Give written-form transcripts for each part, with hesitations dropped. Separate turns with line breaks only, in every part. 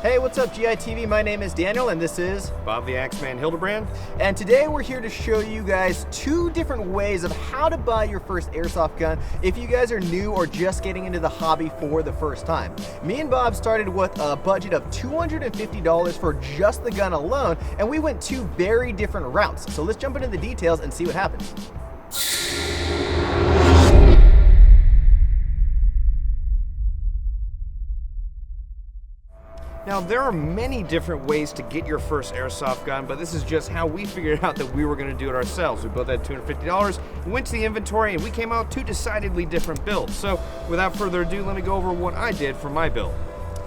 Hey, what's up GITV? My name is Daniel and this is
Bob the Axeman Hildebrand.
And today we're here to show you guys two different ways of how to buy your first airsoft gun if you guys are new or just getting into the hobby for the first time. Me and Bob started with a budget of $250 for just the gun alone, and we went two very different routes. So let's jump into the details and see what happens.
Now, there are many different ways to get your first airsoft gun, but this is just how we figured out that we were going to do it ourselves. We both had $250, we went to the inventory, and we came out two decidedly different builds. So, without further ado, let me go over what I did for my build.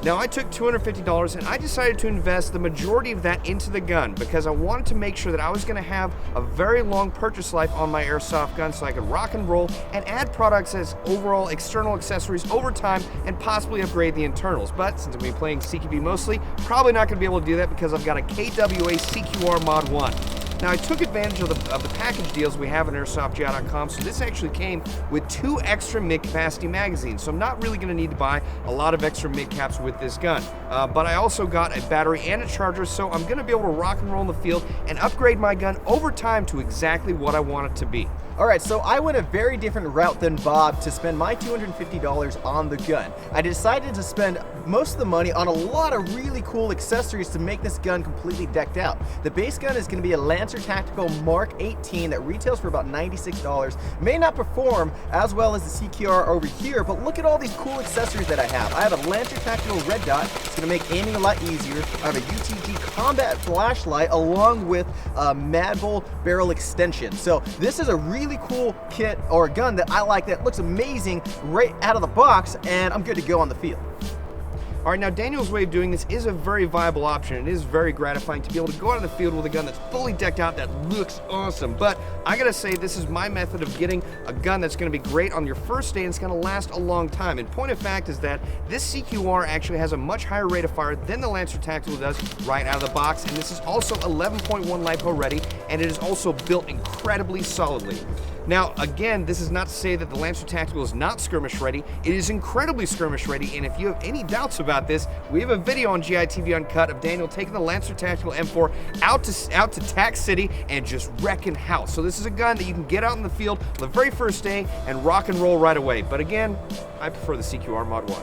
Now, I took $250 and I decided to invest the majority of that into the gun because I wanted to make sure that I was going to have a very long purchase life on my airsoft gun so I could rock and roll and add products as overall external accessories over time and possibly upgrade the internals. But since I'm going to be playing CQB mostly, probably not going to be able to do that because I've got a KWA CQR Mod 1. Now, I took advantage of the package deals we have on AirsoftGI.com, so this actually came with 2 extra mid-capacity magazines, so I'm not really going to need to buy a lot of extra mid-caps with this gun. But I also got a battery and a charger, so I'm going to be able to rock and roll in the field and upgrade my gun over time to exactly what I want it to be.
Alright, so I went a very different route than Bob to spend my $250 on the gun. I decided to spend most of the money on a lot of really cool accessories to make this gun completely decked out. The base gun is going to be a Lancer Tactical Mark 18 that retails for about $96. May not perform as well as the CQR over here, but look at all these cool accessories that I have. I have a Lancer Tactical Red Dot. It's going to make aiming a lot easier. I have a UTG Combat Flashlight along with a Mad Bull barrel extension. So this is a really cool kit or gun that I like that looks amazing right out of the box, and I'm good to go on the field.
Alright, now Daniel's way of doing this is a very viable option. It is very gratifying to be able to go out in the field with a gun that's fully decked out that looks awesome. But I gotta say, this is my method of getting a gun that's gonna be great on your first day and it's gonna last a long time. And point of fact is that this CQR actually has a much higher rate of fire than the Lancer Tactical does right out of the box. And this is also 11.1 LiPo ready, and it is also built incredibly solidly. Now, again, this is not to say that the Lancer Tactical is not skirmish ready. It is incredibly skirmish ready, and if you have any doubts about this, we have a video on GITV Uncut of Daniel taking the Lancer Tactical M4 out to Tac City and just wrecking house. So this is a gun that you can get out in the field the very first day and rock and roll right away. But again, I prefer the CQR Mod 1.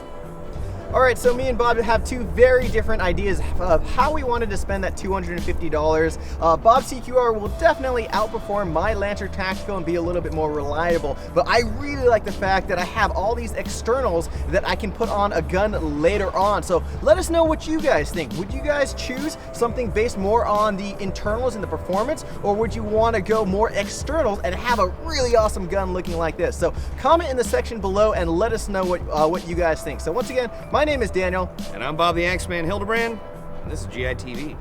Alright, so me and Bob have two very different ideas of how we wanted to spend that $250. Bob's CQR will definitely outperform my Lancer Tactical and be a little bit more reliable, but I really like the fact that I have all these externals that I can put on a gun later on. So let us know what you guys think. Would you guys choose something based more on the internals and the performance, or would you want to go more externals and have a really awesome gun looking like this? So comment in the section below and let us know what you guys think. So once again, my name is Daniel.
And I'm Bob the Axeman Hildebrand, and this is GITV.